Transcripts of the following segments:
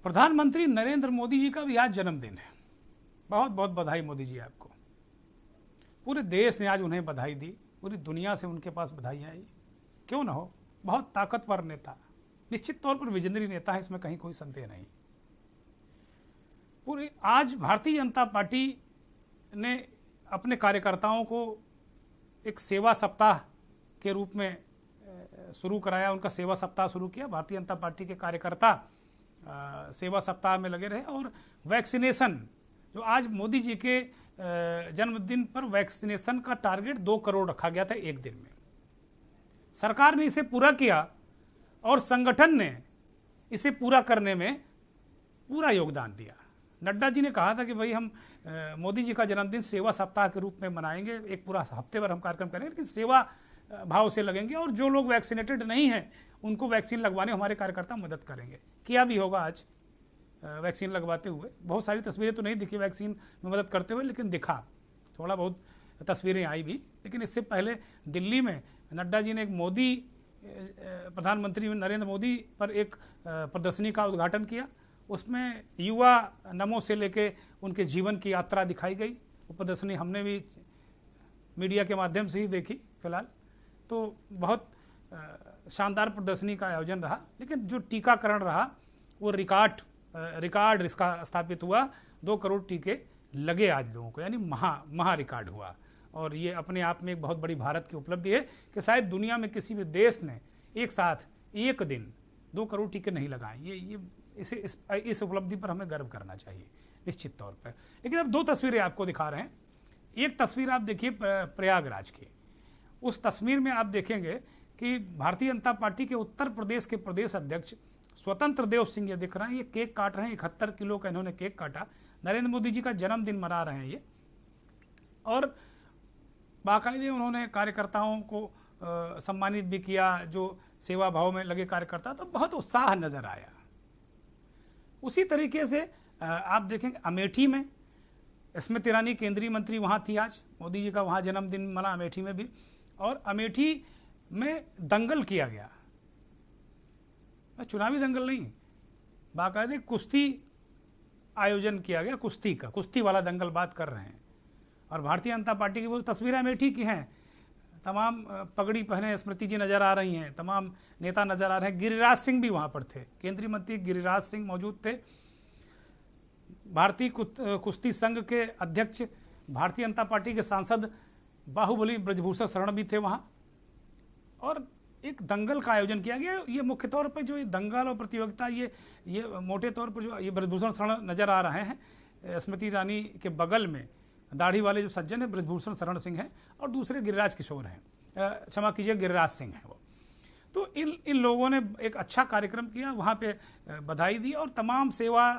प्रधानमंत्री नरेंद्र मोदी जी का भी आज जन्मदिन है। बहुत बहुत बधाई मोदी जी आपको। पूरे देश ने आज उन्हें बधाई दी, पूरी दुनिया से उनके पास बधाई आई। क्यों ना हो, बहुत ताकतवर नेता, निश्चित तौर पर विजनरी नेता है, इसमें कहीं कोई संदेह नहीं। पूरी आज भारतीय जनता पार्टी ने अपने कार्यकर्ताओं को एक सेवा सप्ताह के रूप में शुरू कराया, उनका सेवा सप्ताह शुरू किया। भारतीय जनता पार्टी के कार्यकर्ता सेवा सप्ताह में लगे रहे और वैक्सीनेशन, जो आज मोदी जी के जन्मदिन पर वैक्सीनेशन का टारगेट 2 करोड़ रखा गया था एक दिन में, सरकार ने इसे पूरा किया और संगठन ने इसे पूरा करने में पूरा योगदान दिया। नड्डा जी ने कहा था कि भाई हम मोदी जी का जन्मदिन सेवा सप्ताह के रूप में मनाएंगे, एक पूरा हफ्ते भर हम कार्यक्रम करेंगे, लेकिन सेवा भाव से लगेंगे और जो लोग वैक्सीनेटेड नहीं हैं उनको वैक्सीन लगवाने हमारे कार्यकर्ता मदद करेंगे। किया भी होगा आज वैक्सीन लगवाते हुए। बहुत सारी तस्वीरें तो नहीं दिखी वैक्सीन में मदद करते हुए, लेकिन दिखा थोड़ा बहुत तस्वीरें आई भी। लेकिन इससे पहले दिल्ली में नड्डा जी ने एक मोदी प्रधानमंत्री नरेंद्र मोदी पर एक प्रदर्शनी का उद्घाटन किया। उसमें युवा नमो से लेके उनके जीवन की यात्रा दिखाई गई। वो प्रदर्शनी हमने भी मीडिया के माध्यम से ही देखी फिलहाल। तो बहुत शानदार प्रदर्शनी का आयोजन रहा। लेकिन जो टीकाकरण रहा वो रिकॉर्ड इसका स्थापित हुआ। 2 करोड़ टीके लगे आज लोगों को, यानी महा रिकॉर्ड हुआ। और ये अपने आप में एक बहुत बड़ी भारत की उपलब्धि है कि शायद दुनिया में किसी भी देश ने एक साथ एक दिन 2 करोड़ टीके नहीं लगाए। ये इस उपलब्धि पर हमें गर्व करना चाहिए निश्चित तौर पर। लेकिन अब 2 तस्वीरें आपको दिखा रहे हैं। एक तस्वीर आप देखिए प्रयागराज की। उस तस्वीर में आप देखेंगे कि भारतीय जनता पार्टी के उत्तर प्रदेश के प्रदेश अध्यक्ष स्वतंत्र देव सिंह ये दिख रहे हैं, ये केक काट रहे हैं। 71 किलो का इन्होंने केक काटा। नरेंद्र मोदी जी का जन्मदिन मना रहे हैं ये। और बाकायदे उन्होंने कार्यकर्ताओं को सम्मानित भी किया, जो सेवा भाव में लगे कार्यकर्ता, तो बहुत उत्साह नजर आया। उसी तरीके से आप देखेंगे अमेठी में स्मृति ईरानी केंद्रीय मंत्री वहाँ थी। आज मोदी जी का वहाँ जन्मदिन मना अमेठी में भी। और अमेठी में दंगल किया गया, चुनावी दंगल नहीं, बाकायदे कुश्ती आयोजन किया गया, कुश्ती वाला दंगल बात कर रहे हैं। और भारतीय जनता पार्टी की वो तस्वीरें अमेठी की हैं। तमाम पगड़ी पहने स्मृति जी नजर आ रही हैं, तमाम नेता नजर आ रहे हैं। गिरिराज सिंह भी वहाँ पर थे, केंद्रीय मंत्री गिरिराज सिंह मौजूद थे। भारतीय कुश्ती संघ के अध्यक्ष, भारतीय जनता पार्टी के सांसद बाहुबली ब्रजभूषण शरण भी थे वहाँ। और एक दंगल का आयोजन किया गया। ये मुख्य तौर पर जो ये दंगल और प्रतियोगिता, ये मोटे तौर पर जो ये ब्रजभूषण शरण नजर आ रहे हैं, स्मृति ईरानी के बगल में दाढ़ी वाले जो सज्जन है ब्रजभूषण शरण सिंह हैं और दूसरे गिरिराज किशोर हैं, क्षमा कीजिए गिरिराज सिंह हैं वो। तो इन लोगों ने एक अच्छा कार्यक्रम किया, वहाँ पे बधाई दी और तमाम सेवा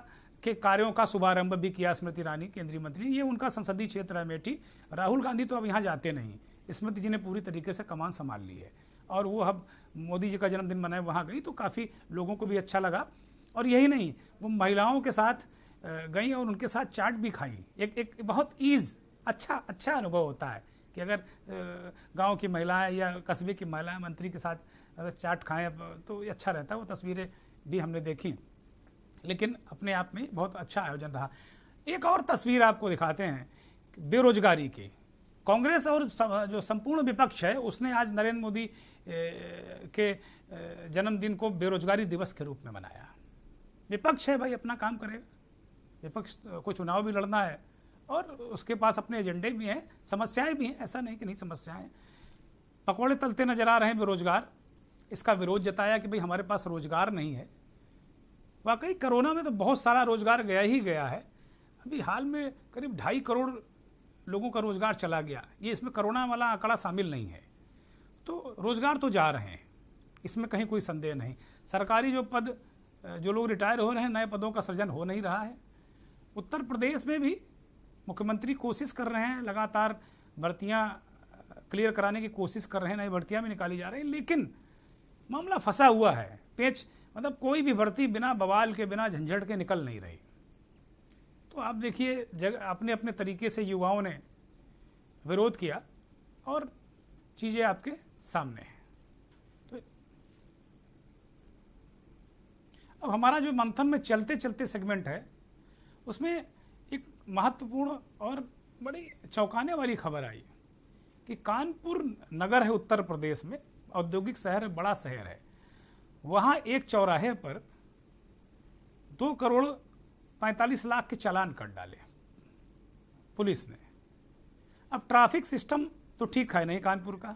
के कार्यों का शुभारंभ भी किया स्मृति ईरानी केंद्रीय मंत्री। ये उनका संसदीय क्षेत्र है अमेठी। राहुल गांधी तो अब यहाँ जाते नहीं, स्मृति जी ने पूरी तरीके से कमान संभाल ली है। और वो अब मोदी जी का जन्मदिन मनाए वहाँ गई तो काफ़ी लोगों को भी अच्छा लगा। और यही नहीं, वो महिलाओं के साथ गई और उनके साथ चाट भी खाई। एक बहुत अच्छा अनुभव होता है कि अगर गांव की महिलाएं या कस्बे की महिलाएं मंत्री के साथ अगर चाट खाएं तो अच्छा रहता है। वो तस्वीरें भी हमने देखी। लेकिन अपने आप में बहुत अच्छा आयोजन रहा। एक और तस्वीर आपको दिखाते हैं बेरोजगारी की। कांग्रेस और जो संपूर्ण विपक्ष है उसने आज नरेंद्र मोदी के जन्मदिन को बेरोजगारी दिवस के रूप में मनाया। विपक्ष है भाई, अपना काम करेगा। विपक्ष को चुनाव भी लड़ना है और उसके पास अपने एजेंडे भी हैं, समस्याएं भी हैं, ऐसा नहीं कि नहीं समस्याएं। पकौड़े तलते नजर आ रहे हैं बेरोजगार। इसका विरोध जताया कि भाई हमारे पास रोजगार नहीं है। वाकई कोरोना में तो बहुत सारा रोजगार गया ही गया है। अभी हाल में करीब 2.5 करोड़ लोगों का रोजगार चला गया। ये इसमें कोरोना वाला आंकड़ा शामिल नहीं है। तो रोजगार तो जा रहे हैं, इसमें कहीं कोई संदेह नहीं। सरकारी जो पद, जो लोग रिटायर हो रहे हैं, नए पदों का सृजन हो नहीं रहा है। उत्तर प्रदेश में भी मुख्यमंत्री कोशिश कर रहे हैं, लगातार भर्तियां क्लियर कराने की कोशिश कर रहे हैं, नई भर्तियां भी निकाली जा रही हैं। लेकिन मामला फंसा हुआ है, पेच, मतलब कोई भी भर्ती बिना बवाल के, बिना झंझट के निकल नहीं रही। तो आप देखिए अपने अपने तरीके से युवाओं ने विरोध किया और चीज़ें आपके सामने हैं। तो अब हमारा जो मंथन में चलते चलते सेगमेंट है उसमें एक महत्वपूर्ण और बड़ी चौंकाने वाली खबर आई कि कानपुर नगर है उत्तर प्रदेश में, औद्योगिक शहर है, बड़ा शहर है, वहाँ एक चौराहे पर 2,45,00,000 के चालान कट डाले पुलिस ने। अब ट्रैफिक सिस्टम तो ठीक है नहीं कानपुर का,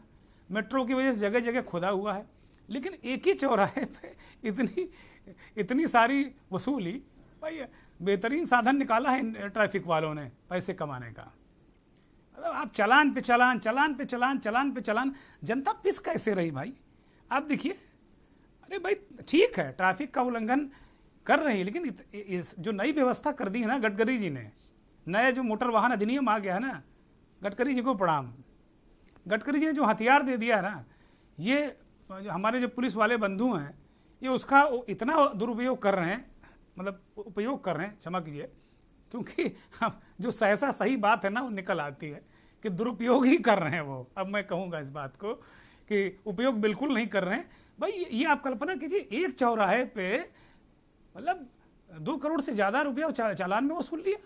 मेट्रो की वजह से जगह जगह खुदा हुआ है, लेकिन एक ही चौराहे पे इतनी सारी वसूली। भाई बेहतरीन साधन निकाला है ट्रैफिक वालों ने पैसे कमाने का। मतलब आप चालान पे चालान, चालान पे चालान, चालान पे चालान, जनता पिस कैसे रही भाई? आप देखिए, अरे भाई ठीक है ट्रैफिक का उल्लंघन कर रहे हैं, लेकिन इस जो नई व्यवस्था कर दी है ना गडकरी जी ने, नया जो मोटर वाहन अधिनियम आ गया है ना, गडकरी जी को प्रणाम। गडकरी जी ने जो हथियार दे दिया है ना, ये हमारे जो पुलिस वाले बंधु हैं ये उसका इतना दुरुपयोग कर रहे हैं, मतलब उपयोग कर रहे हैं, क्षमा कीजिए, क्योंकि हम जो सहसा सही बात है ना वो निकल आती है कि दुरुपयोग ही कर रहे हैं वो। अब मैं कहूँगा इस बात को कि उपयोग बिल्कुल नहीं कर रहे हैं। भाई ये आप कल्पना कीजिए, एक चौराहे पे मतलब 2 करोड़ से ज़्यादा रुपया चालान में वसूल लिया,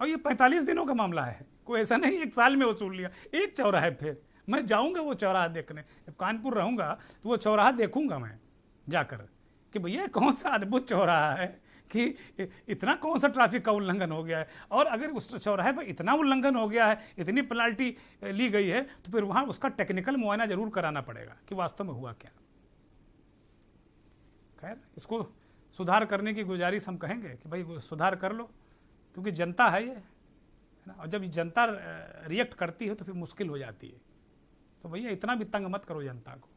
और ये 45 दिनों का मामला है, कोई ऐसा नहीं 1 साल में वसूल लिया एक चौराहे पे। मैं जाऊंगा वो चौराहा देखने, जब कानपुर रहूंगा तो वो चौराहा देखूंगा मैं जाकर कि भैया कौन सा अद्भुत चौराहा है कि इतना कौन सा ट्रैफिक का उल्लंघन हो गया है। और अगर उस चौराहे पर इतना उल्लंघन हो गया है, इतनी पेनल्टी ली गई है, तो फिर वहाँ उसका टेक्निकल मुआयना जरूर कराना पड़ेगा कि वास्तव में हुआ क्या। खैर, इसको सुधार करने की गुजारिश हम कहेंगे कि भाई सुधार कर लो, क्योंकि जनता है ये, है ना, और जब जनता रिएक्ट करती है तो फिर मुश्किल हो जाती है। तो भैया इतना भी तंग मत करो जनता को।